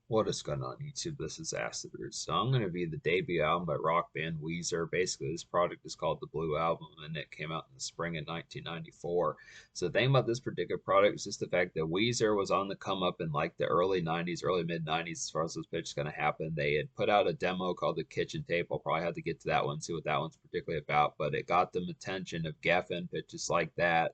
What is going on YouTube? This is Acid Root. So I'm going to review the debut album by rock band Weezer. Basically, this project is called the Blue Album, and it came out in the spring of 1994. So the thing about this particular product is just the fact that Weezer was on the come up in like the early 90s, early mid 90s as far as this pitch is going to happen. They had put out a demo called the Kitchen Tape. I'll probably have to get to that one, see what that one's particularly about, but it got them attention of Geffen pitches like that.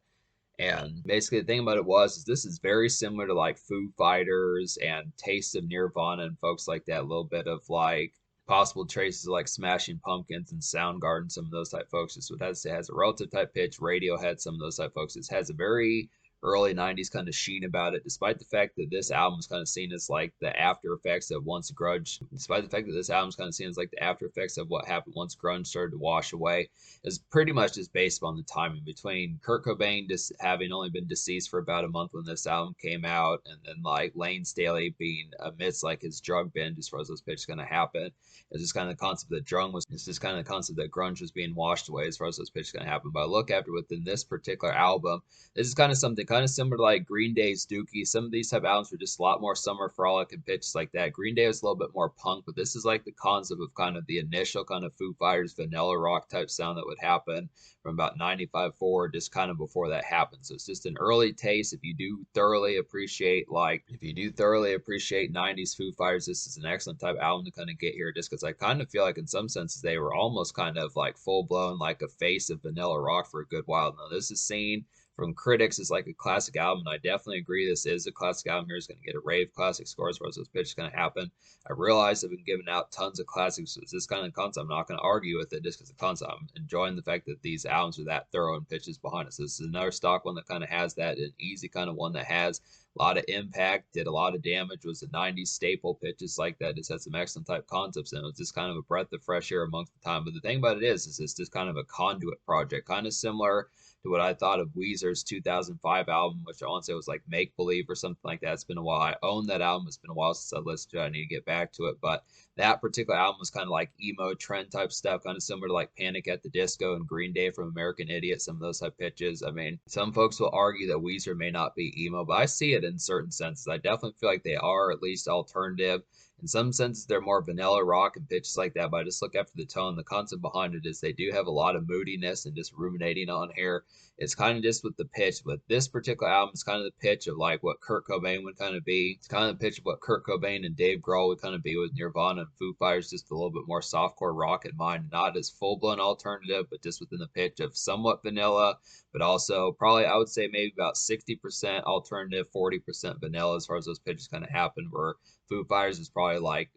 And basically, the thing about it was, is this is very similar to like Foo Fighters and Taste of Nirvana and folks like that. A little bit of like possible traces of like Smashing Pumpkins and Soundgarden, some of those type folks. So it has a relative type pitch. Radiohead, some of those type folks. It has a very early 90s kind of sheen about it, despite the fact that this album is kind of seen as like the after effects of once Grudge, despite the fact that this album is kind of seen as like the after effects of what happened once Grunge started to wash away, is pretty much just based on the timing between Kurt Cobain just having only been deceased for about a month when this album came out, and then like Lane Staley being amidst like his drug binge as far as those pitches going to happen. It's just kind of the concept that it's just kind of the concept that grunge was being washed away as far as those pitches going to happen. But I look after within this particular album, this is kind of something kind of similar to like Green Day's Dookie. Some of these type of albums were just a lot more summer frolic and pitches like that. Green Day was a little bit more punk, but this is like the concept of kind of the initial kind of Foo Fighters vanilla rock type sound that would happen from about 95 forward, just kind of before that happened. So it's just an early taste. If you do thoroughly appreciate 90s Foo Fighters, this is an excellent type of album to kind of get here, just because I kind of feel like in some senses they were almost kind of like full blown like a face of vanilla rock for a good while. Now this is seen from critics as like a classic album, and I definitely agree this is a classic album. Here is going to get a rave classic score as far as this pitch is going to happen. I realize I've been giving out tons of classics. So it's this kind of concept. I'm not going to argue with it just because the concept. I'm enjoying the fact that these albums are that thorough and pitches behind us. So this is another stock one that kind of has that, an easy kind of one that has a lot of impact, did a lot of damage, was a 90s staple, pitches like that. Just had some excellent type concepts, and it was just kind of a breath of fresh air amongst the time. But the thing about it is it's just kind of a conduit project, kind of similar to what I thought of Weezer's 2005 album, which I want to say was like Make Believe or something like that. It's been a while. I own that album. It's been a while since I listened to it. I need to get back to it. But that particular album was kind of like emo trend type stuff, kind of similar to like Panic at the Disco and Green Day from American Idiot, some of those type pitches. I mean, some folks will argue that Weezer may not be emo, but I see it in certain senses. I definitely feel like they are at least alternative. In some senses, they're more vanilla rock and pitches like that, but I just look after the tone. The concept behind it is they do have a lot of moodiness and just ruminating on here. It's kind of just with the pitch, but this particular album is kind of the pitch of like what Kurt Cobain would kind of be. It's kind of the pitch of what Kurt Cobain and Dave Grohl would kind of be with Nirvana and Foo Fighters, just a little bit more softcore rock in mind, not as full blown alternative, but just within the pitch of somewhat vanilla, but also probably I would say maybe about 60% alternative, 40% vanilla as far as those pitches kind of happen. Where Foo Fighters is probably like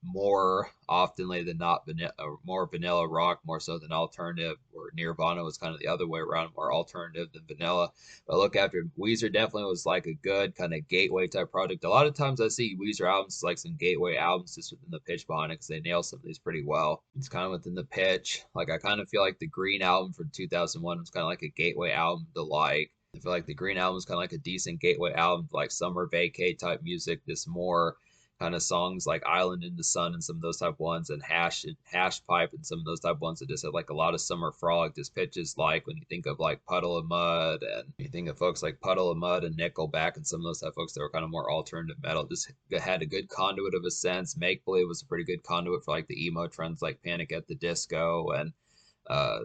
more oftenly than not vanilla, or more vanilla rock, more so than alternative, or Nirvana was kind of the other way around, more alternative than vanilla. But look, after Weezer definitely was like a good kind of gateway type project. A lot of times I see Weezer albums like some gateway albums just within the pitch behind it because they nail some of these pretty well. It's kind of within the pitch. Like I kind of feel like the Green album from 2001 was kind of like a gateway album to like. I feel like the Green album is kind of like a decent gateway album, like summer vacay type music. This more kind of songs like Island in the Sun and some of those type ones, and Hash Pipe and some of those type ones that just have like a lot of summer frolic just pitches, like when you think of like Puddle of Mud, and you think of folks like Puddle of Mud and Nickelback and some of those type folks that were kind of more alternative metal, just had a good conduit of a sense. Make Believe was a pretty good conduit for like the emo trends like Panic at the Disco and uh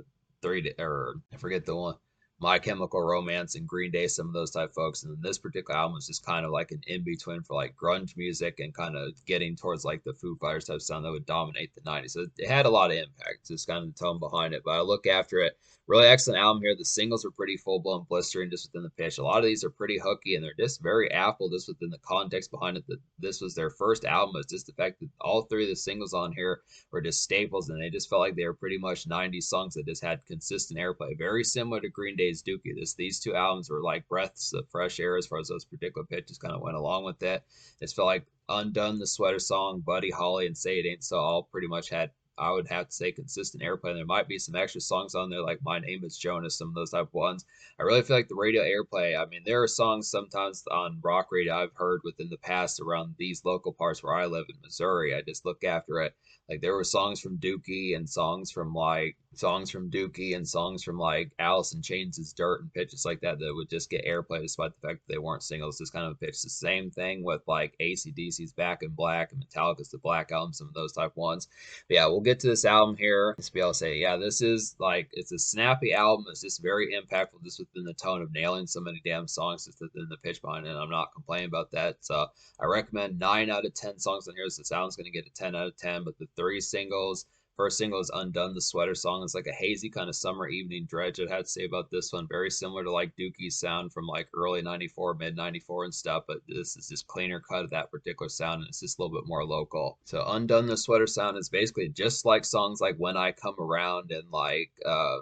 or I forget the one, My Chemical Romance and Green Day, some of those type folks. And then this particular album was just kind of like an in between for like grunge music and kind of getting towards like the Foo Fighters type sound that would dominate the 90s. So it had a lot of impact, just kind of the tone behind it. But I look after it. Really excellent album here. The singles were pretty full blown blistering just within the pitch. A lot of these are pretty hooky and they're just very apple just within the context behind it that this was their first album. It's just the fact that all three of the singles on here were just staples, and they just felt like they were pretty much 90s songs that just had consistent airplay. Very similar to Green Day's Dookie. These two albums were like breaths of fresh air as far as those particular pitches kind of went along with it. It felt like Undone, the Sweater Song, Buddy Holly, and Say It Ain't So all pretty much had I would have to say consistent airplay. There might be some extra songs on there like My Name is Jonas, some of those type of ones. I really feel like the radio airplay, I mean, there are songs sometimes on rock radio I've heard within the past around these local parts where I live in Missouri. I just look after it. Like there were songs from Dookie and songs from like Alice in Chains' Dirt and pitches like that that would just get airplay despite the fact that they weren't singles. This kind of pitch. The same thing with like AC/DC's Back in Black and Metallica's The Black Album, some of those type ones. But yeah, we'll get to this album here. Just be able to say, yeah, this is like it's a snappy album. It's just very impactful, just within the tone of nailing so many damn songs, just within the pitch behind it. And I'm not complaining about that. So I recommend 9 out of 10 songs on here. So the sound's gonna get a 10 out of 10. But the 3 singles. First single is Undone, the Sweater song. It's like a hazy kind of summer evening dredge. I'd have to say about this one, very similar to like Dookie's sound from like early 94, mid 94 and stuff, but this is just cleaner cut of that particular sound, and it's just a little bit more local. So Undone, the Sweater sound is basically just like songs like When I Come Around and like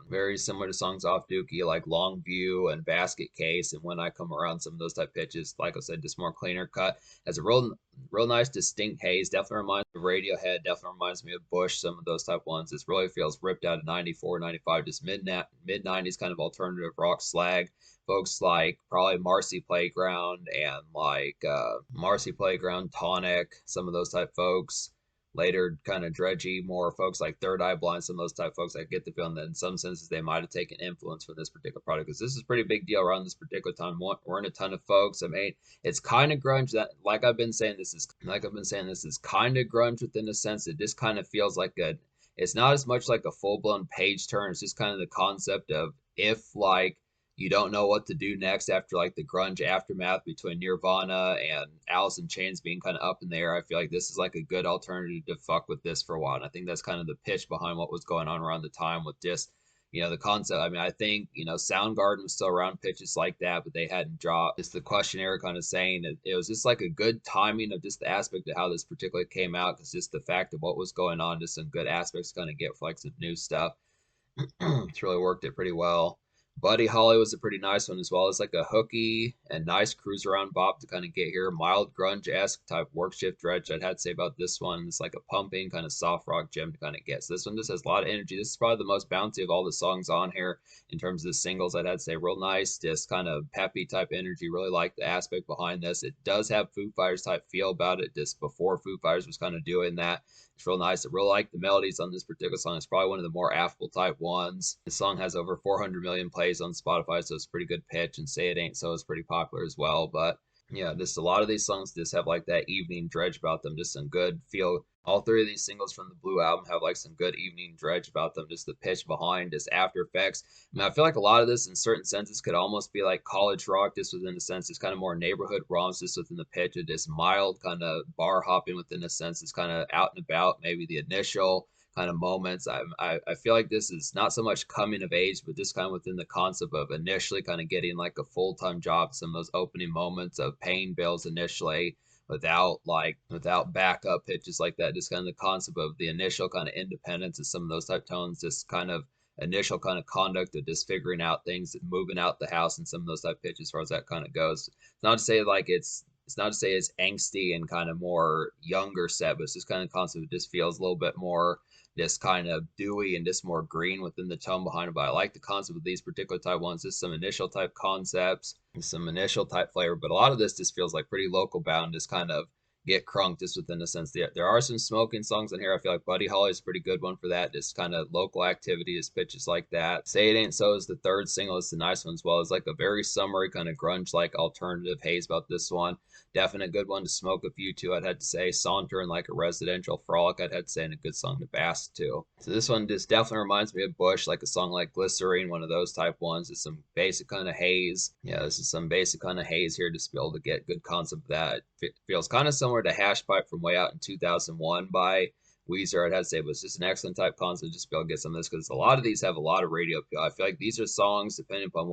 very similar to songs off Dookie, like Long View and Basket Case and When I Come Around, some of those type pitches. Like I said, just more cleaner cut. Has a real nice distinct haze. Definitely reminds me of Radiohead. Definitely reminds me of Bush, some of those type ones. This really feels ripped out of 94, 95, just mid 90s kind of alternative rock slag. Folks like probably Marcy Playground and like Marcy Playground, Tonic, some of those type folks. Later, kind of dredgy, more folks like Third Eye Blind, some of those type folks. I get the feeling that in some senses they might have taken influence from this particular product because this is a pretty big deal around this particular time. We're in a ton of folks. I mean, it's kind of grunge. That, like I've been saying, this is kind of grunge within a sense. It just kind of feels like a. It's not as much like a full blown page turn. It's just kind of the concept of if like you don't know what to do next after like the grunge aftermath between Nirvana and Alice in Chains being kind of up in the air. I feel like this is like a good alternative to fuck with this for a while. And I think that's kind of the pitch behind what was going on around the time with just, the concept. I mean, I think, Soundgarden was still around pitches like that, but they hadn't dropped. It's the questionnaire kind of saying it was just like a good timing of just the aspect of how this particularly came out, because just the fact of what was going on, just some good aspects kind of get for like some new stuff. It's really worked it pretty well. Buddy Holly was a pretty nice one as well. It's like a hooky and nice cruise around bop to kind of get here. Mild grunge-esque type work shift dredge. I'd have to say about this one. It's like a pumping kind of soft rock gem to kind of get. So this one just has a lot of energy. This is probably the most bouncy of all the songs on here in terms of the singles. I'd have to say real nice, just kind of peppy type energy. Really like the aspect behind this. It does have Foo Fighters type feel about it, just before Foo Fighters was kind of doing that. It's real nice. I really like the melodies on this particular song. It's probably one of the more affable type ones. This song has over 400 million plays on Spotify, so it's pretty good pitch. And Say It Ain't So is pretty popular as well. But yeah, just a lot of these songs just have like that evening dredge about them. Just some good feel. All 3 of these singles from the Blue album have like some good evening dredge about them. Just the pitch behind, just after effects. I mean, I feel like a lot of this in certain senses could almost be like college rock, just within a sense. It's kind of more neighborhood romps, just within the pitch. It is mild, kind of bar hopping within a sense. It's kind of out and about, maybe the initial kind of moments. I feel like this is not so much coming of age, but just kind of within the concept of initially kind of getting like a full-time job. Some of those opening moments of paying bills initially without backup pitches like that. Just kind of the concept of the initial kind of independence and some of those type tones, just kind of initial kind of conduct of just figuring out things, moving out the house, and some of those type pitches as far as that kind of goes. It's not to say like it's not to say it's angsty and kind of more younger set, but it's just kind of concept. It just feels a little bit more just kind of dewy and just more green within the tone behind it. But I like the concept of these particular type ones. Just some initial type concepts, some initial type flavor, but a lot of this just feels like pretty local bound, just kind of get crunked just within the sense that there are some smoking songs in here. I feel like Buddy Holly is a pretty good one for that. Just kind of local activities, pitches like that. Say It Ain't So is the 3rd single. It's the nice one as well. It's like a very summery kind of grunge like alternative haze about this one. Definite good one to smoke a few to, I'd have to say. Saunter and like a residential frolic, I'd have to say, and a good song to bask to. So this one just definitely reminds me of Bush, like a song like Glycerine, one of those type ones. It's some basic kind of haze. Yeah, this is some basic kind of haze here, just to be able to get good concept of that. It feels kind of similar to Hash Pipe from way out in 2001 by Weezer, I'd have to say, but it's just an excellent type concept just to be able to get some of this, because a lot of these have a lot of radio appeal. I feel like these are songs, depending upon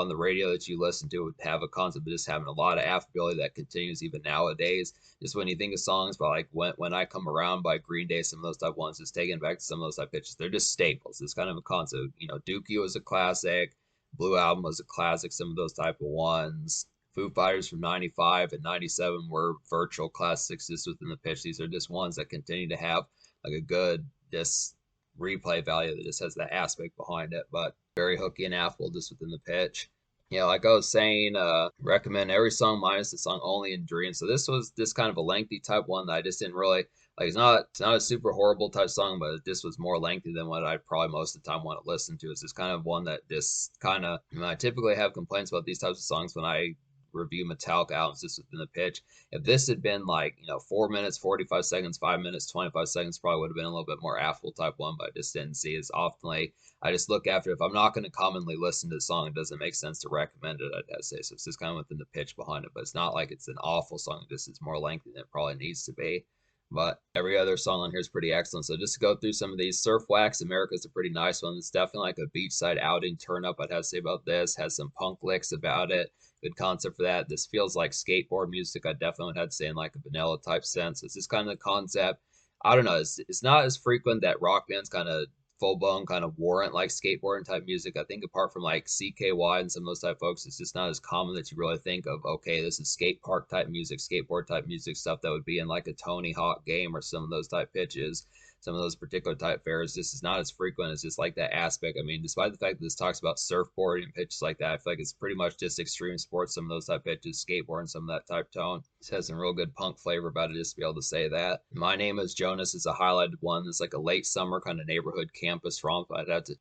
the radio that you listen to, would have a concept of just having a lot of affability that continues even nowadays. Just when you think of songs by like when I Come Around by Green Day, some of those type ones, just taking it back to some of those type pitches, they're just staples. It's kind of a concept. Dookie was a classic, Blue Album was a classic, some of those type of ones. Foo Fighters from 95 and 97 were virtual classics just within the pitch. These are just ones that continue to have like a good just replay value that just has that aspect behind it, but very hooky and affable just within the pitch. Yeah, like I was saying, recommend every song minus the song Only in Dreams. So this was this kind of a lengthy type one that I just didn't really like. It's not a super horrible type song, but this was more lengthy than what I probably most of the time want to listen to. It's just kind of one that just kind of, I typically have complaints about these types of songs when I review Metallica albums just within the pitch. If this had been like, 4 minutes, 45 seconds, 5 minutes, 25 seconds, probably would have been a little bit more affable type one, but I just didn't see as often. I just look after, if I'm not going to commonly listen to the song, it doesn't make sense to recommend it, I'd say. So it's just kind of within the pitch behind it, but it's not like it's an awful song. This is more lengthy than it probably needs to be. But every other song on here is pretty excellent. So just to go through some of these, Surf Wax America's a pretty nice one. It's definitely like a beachside outing turn up, I'd have to say about this. Has some punk licks about it. Good concept for that. This feels like skateboard music. I definitely would have to say in like a vanilla type sense. It's just kind of the concept. I don't know. It's not as frequent that rock bands kind of full blown kind of warrant like skateboarding type music. I think apart from like CKY and some of those type folks, it's just not as common that you really think of, okay, this is skate park type music, skateboard type music, stuff that would be in like a Tony Hawk game or some of those type pitches. Some of those particular type fairs, this is not as frequent as just like that aspect. I mean, despite the fact that this talks about surfboarding and pitches like that, I feel like it's pretty much just extreme sports, some of those type pitches, skateboarding, some of that type tone. This has some real good punk flavor about it, just to be able to say that. My Name is Jonas is a highlighted one. It's like a late summer kind of neighborhood campus romp.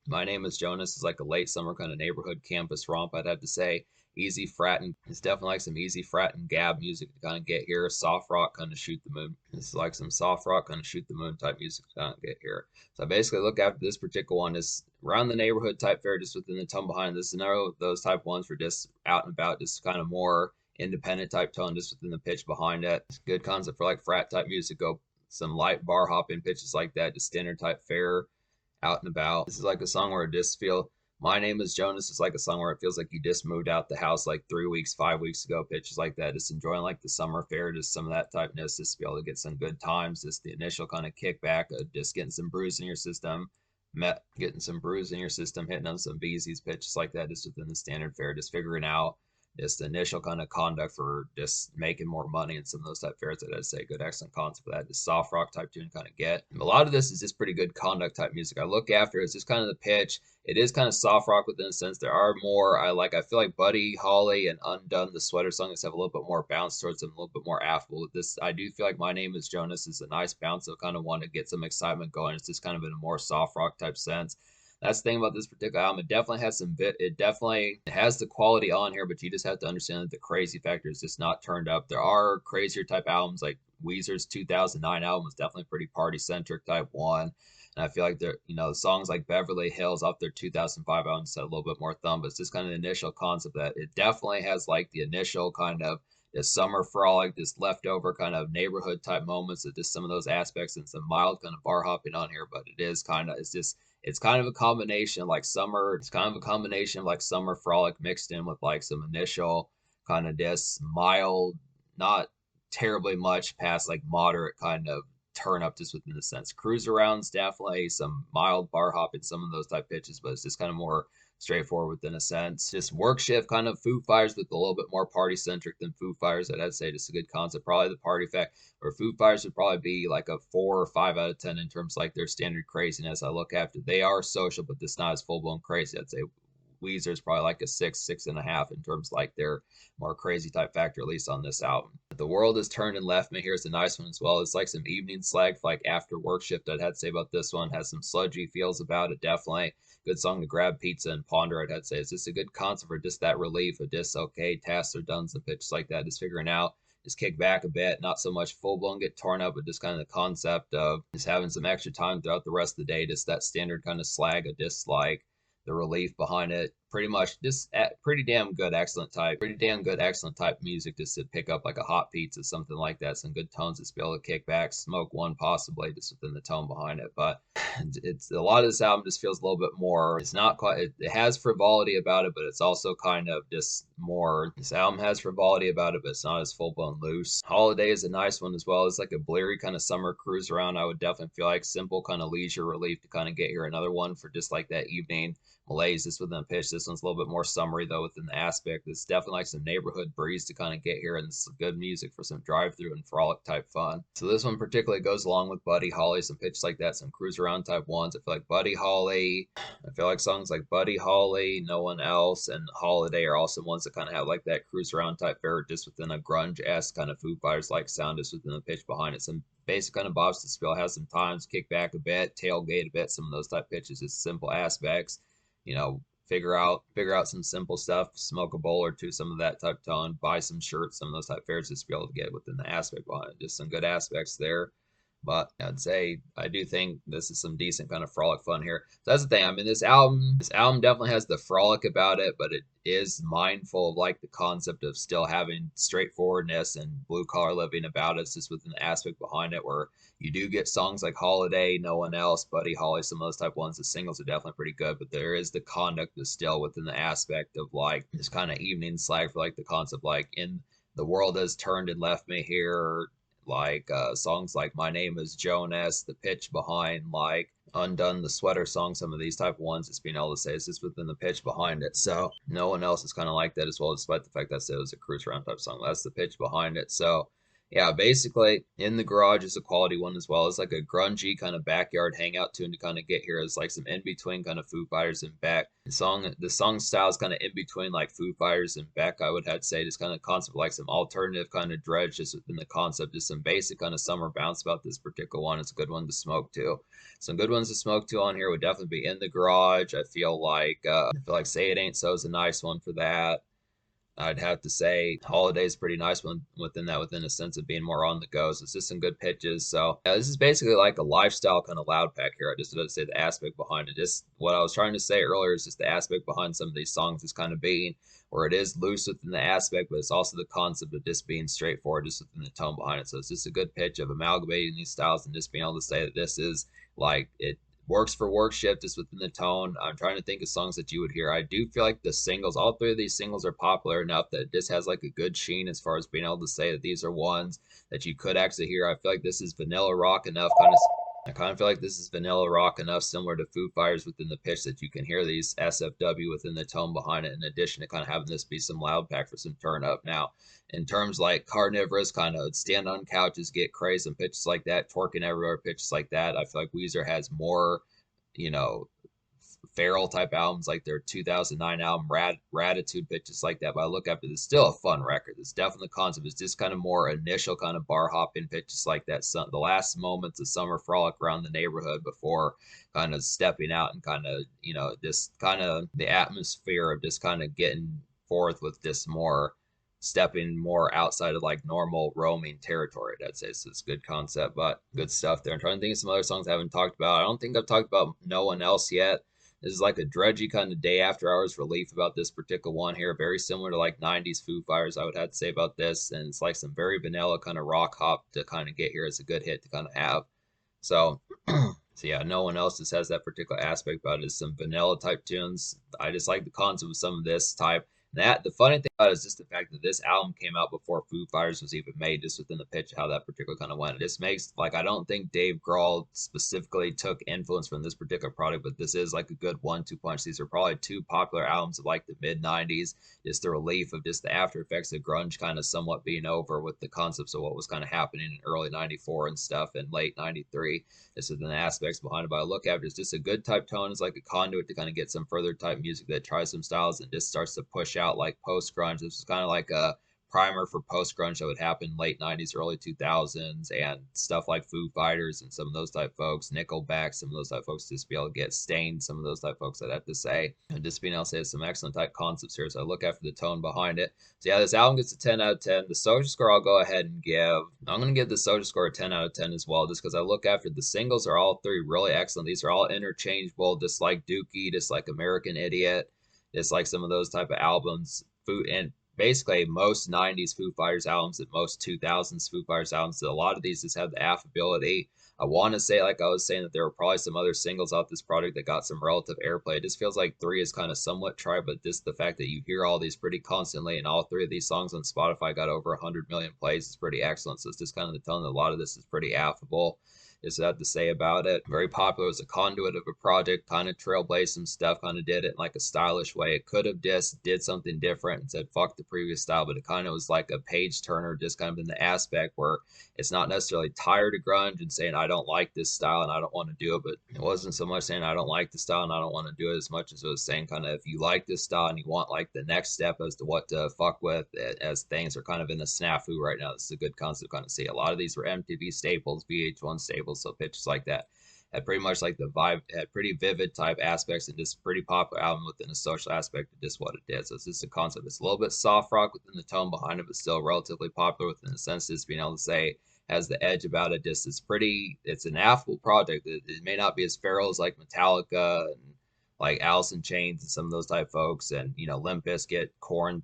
My Name is Jonas is like a late summer kind of neighborhood campus romp, I'd have to say. Easy frat, and it's definitely like some easy frat and gab music to kind of get here. Soft rock kind of shoot the moon. It's like some soft rock kind of shoot the moon type music to kind of get here. So I basically look after this particular one is around the neighborhood type fair, just within the tone behind this. And those type ones for just out and about, just kind of more independent type tone, just within the pitch behind it. It's good concept for like frat type music. Go some light bar hopping pitches like that, just standard type fair out and about. This is like a song where it just feel My Name is Jonas is like a song where it feels like you just moved out the house like 3 weeks, 5 weeks ago, pitches like that. Just enjoying like the summer fair, just some of that typeness, just to be able to get some good times, just the initial kind of kickback of just getting some brews in your system, getting some brews in your system, hitting on some BZ's pitches like that, just within the standard fair, just figuring out just the initial kind of conduct for just making more money and some of those type fairs that I'd say good, excellent concept for that. Just soft rock type tune kind of get. A lot of this is just pretty good conduct type music. I look after it's just kind of the pitch. It is kind of soft rock within a sense. There are more I feel like Buddy Holly and Undone, the sweater songs have a little bit more bounce towards them, a little bit more affable. With this, I do feel like My Name is Jonas is a nice bounce of kind of want to get some excitement going. It's just kind of in a more soft rock type sense. That's the thing about this particular album. It definitely has it definitely has the quality on here, but you just have to understand that the crazy factor is just not turned up. There are crazier type albums, like Weezer's 2009 album was definitely pretty party centric type one. And I feel like the songs like Beverly Hills off their 2005 album just had a little bit more thumb, but it's just kind of the initial concept that it definitely has like the initial kind of this summer frolic, this leftover kind of neighborhood type moments of just some of those aspects and some mild kind of bar hopping on here, but it's kind of a combination of like summer. It's kind of a combination of like summer frolic mixed in with like some initial kind of this mild, not terribly much past like moderate kind of turn up just within the sense. Cruise arounds definitely some mild bar hop in some of those type pitches, but it's just kind of more straightforward within a sense. Just work shift kind of Foo Fighters with a little bit more party centric than Foo Fighters. I'd say just a good concept. Probably the party effect or Foo Fighters would probably be like a 4 or 5 out of 10 in terms of like their standard craziness. I look after they are social, but just not as full blown crazy. I'd say Weezer is probably like a 6, 6.5 in terms of like their more crazy type factor, at least on this album. The World Has Turned and Left Me. Here's a nice one as well. It's like some evening slag for like after work shift. I'd have to say about this one. Has some sludgy feels about it. Definitely good song to grab pizza and ponder. I'd have to say it's just a good concept for just that relief of just okay, tasks are done, some pitches like that. Just figuring out, just kick back a bit, not so much full blown get torn up, but just kind of the concept of just having some extra time throughout the rest of the day. Just that standard kind of slag of just like the relief behind it. Pretty much just pretty damn good, excellent type music just to pick up like a hot pizza, something like that. Some good tones to be able to kick back, smoke one possibly just within the tone behind it. But it's a lot of this album just feels a little bit more, it's not quite, it has frivolity about it, but it's also kind of just more, this album has frivolity about it, but it's not as full blown loose. Holiday is a nice one as well. It's like a bleary kind of summer cruise around. I would definitely feel like simple kind of leisure relief to kind of get here. Another one for just like that evening malaise just within the pitch. This one's a little bit more summery though within the aspect. It's definitely like some neighborhood breeze to kind of get here, and this is good music for some drive through and frolic type fun. So this one particularly goes along with Buddy Holly, some pitches like that, some cruise around type ones. I feel like Buddy Holly, I feel like songs like Buddy Holly, No One Else, and Holiday are also ones that kind of have like that cruise around type fare just within a grunge-esque kind of Foo Fighters like sound just within the pitch behind it. Some basic kind of bobs to spill, has some times, kick back a bit, tailgate a bit, some of those type pitches, just simple aspects. You know, figure out some simple stuff, smoke a bowl or two, some of that type tone, buy some shirts, some of those type fares just to be able to get within the aspect behind it. Just some good aspects there. But I'd say I do think this is some decent kind of frolic fun here. So that's the thing. I mean, this album definitely has the frolic about it, but it is mindful of like the concept of still having straightforwardness and blue collar living about it. It's just within the aspect behind it where you do get songs like Holiday, No One Else, Buddy Holly, some of those type ones. The singles are definitely pretty good, but there is the conduct is still within the aspect of like this kind of evening slag for like the concept like in the world has turned and left me here, like songs like My Name is Jonas, the pitch behind like Undone, the sweater song, some of these type of ones, it's being able to say it's just within the pitch behind it. So No One Else is kind of like that as well, despite the fact that it was a cruise around type song. That's the pitch behind it. So yeah, basically In the Garage is a quality one as well. It's like a grungy kind of backyard hangout tune to kind of get here. It's like some in between kind of Foo Fighters and Beck. The song style is kind of in between like Foo Fighters and Beck, I would have to say. Just kind of concept like some alternative kind of dredge just within the concept. Just some basic kind of summer bounce about this particular one. It's a good one to smoke to. Some good ones to smoke to on here would definitely be In the Garage. I feel like Say It Ain't So is a nice one for that. I'd have to say Holiday's pretty nice one within a sense of being more on the go. So it's just some good pitches. So yeah, this is basically like a lifestyle kind of loud pack here. I just wanted to say the aspect behind it. Just what I was trying to say earlier is just the aspect behind some of these songs is kind of being where it is loose within the aspect, but it's also the concept of just being straightforward just within the tone behind it. So it's just a good pitch of amalgamating these styles and just being able to say that this is like it works for work shift just within the tone. I'm trying to think of songs that you would hear. I do feel like the singles, all three of these singles are popular enough that this has like a good sheen as far as being able to say that these are ones that you could actually hear. I feel like this is vanilla rock enough kind of. I kind of feel like this is vanilla rock enough, similar to Foo Fighters within the pitch, that you can hear these SFW within the tone behind it, in addition to kind of having this be some loud pack for some turn up. Now, in terms like carnivorous, kind of stand on couches, get crazy, and pitches like that, twerking everywhere, pitches like that, I feel like Weezer has more, you know, feral type albums like their 2009 album Ratitude, pitches like that. But I look after this, still a fun record. It's definitely the concept. It's just kind of more initial kind of bar hopping pitches like that. The last moments of summer frolic around the neighborhood before kind of stepping out and kind of, just kind of the atmosphere of just kind of getting forth with just more stepping more outside of like normal roaming territory. I'd say so. It's a good concept, but good stuff there. I'm trying to think of some other songs I haven't talked about. I don't think I've talked about No One Else yet. This is like a dredgy kind of day after hours relief about this particular one here. Very similar to like 90s Foo Fighters, I would have to say about this. And it's like some very vanilla kind of rock hop to kind of get here. It's a good hit to kind of have. So, so yeah, No One Else just has that particular aspect about it. It's some vanilla type tunes. I just like the concept of some of this type. That the funny thing about it is just the fact that this album came out before Foo Fighters was even made, just within the pitch how that particular kind of went. It just makes like I don't think Dave Grohl specifically took influence from this particular product, but this is like a good 1-2 punch. These are probably two popular albums of like the mid 90s. Just the relief of just the after effects of grunge kind of somewhat being over with the concepts of what was kind of happening in early 94 and stuff and late 93. This is the aspects behind it. But I look after it's just a good type tone. It's like a conduit to kind of get some further type music that tries some styles and just starts to push out like post grunge. This is kind of like a primer for post grunge that would happen late 90s, early 2000s, and stuff like Foo Fighters and some of those type folks, Nickelback, some of those type folks, just be able to get Stained, some of those type folks, I'd have to say. And just being able to say some excellent type concepts here. So I look after the tone behind it. So yeah, this album gets a 10 out of 10. The social score I'll go ahead and give. I'm going to give the social score a 10 out of 10 as well, just because I look after the singles are all three really excellent. These are all interchangeable, just like Dookie, just like American Idiot, just like some of those type of albums. And basically most 90s Foo Fighters albums and most 2000s Foo Fighters albums, a lot of these just have the affability. I want to say, like I was saying, that there were probably some other singles off this product that got some relative airplay. It just feels like 3 is kind of somewhat tried, but just the fact that you hear all these pretty constantly, and all 3 of these songs on Spotify got over 100 million plays is pretty excellent. So it's just kind of the tone that a lot of this is pretty affable. is what I have to say about it. Very popular as a conduit of a project, kind of trailblazed some stuff, kind of did it in like a stylish way. It could have just did something different and said fuck the previous style, but it kind of was like a page turner, just kind of in the aspect where it's not necessarily tired of grunge and saying I don't like this style and I don't want to do it, but it wasn't so much saying I don't like the style and I don't want to do it as much as it was saying kind of if you like this style and you want like the next step as to what to fuck with, as things are kind of in the snafu right now. This is a good concept to kind of see. A lot of these were MTV staples, VH1 staples, so pitches like that had pretty much like the vibe, had pretty vivid type aspects and just pretty popular album within a social aspect of just what it did. So it's just a concept. It's a little bit soft rock within the tone behind it, but still relatively popular within the sense just being able to say has the edge about it. Just it's pretty, it's an affable project. It may not be as feral as like Metallica and like Alice in Chains and some of those type folks, and Limp Bizkit, Korn,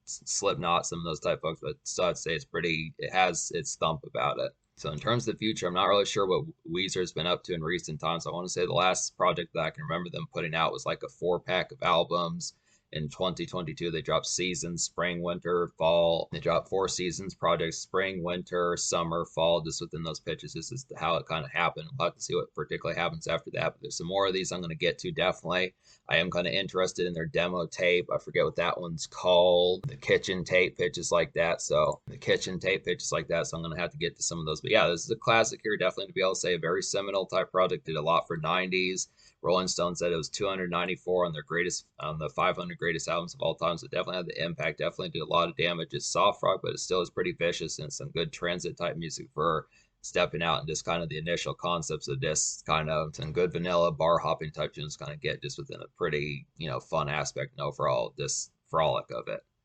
Slipknot, some of those type folks, but still I'd say it's pretty. It has its thump about it. So in terms of the future, I'm not really sure what Weezer's been up to in recent times. I want to say the last project that I can remember them putting out was like a 4-pack of albums. In 2022, they dropped seasons, spring, winter, fall. They dropped 4 seasons projects, spring, winter, summer, fall, just within those pitches. This is how it kind of happened. We'll have to see what particularly happens after that. But there's some more of these I'm going to get to definitely. I am kind of interested in their demo tape. I forget what that one's called. The kitchen tape pitches like that. So the kitchen tape pitches like that. So I'm going to have to get to some of those. But yeah, this is a classic here. Definitely to be able to say a very seminal type project. Did a lot for 90s. Rolling Stone said it was 294 on their greatest, on the 500 greatest albums of all time. So definitely had the impact. Definitely did a lot of damage. It's soft rock, but it still is pretty vicious and some good transit type music for stepping out and just kind of the initial concepts of this kind of some good vanilla bar hopping type tunes kind of get just within a pretty fun aspect and overall just frolic of it.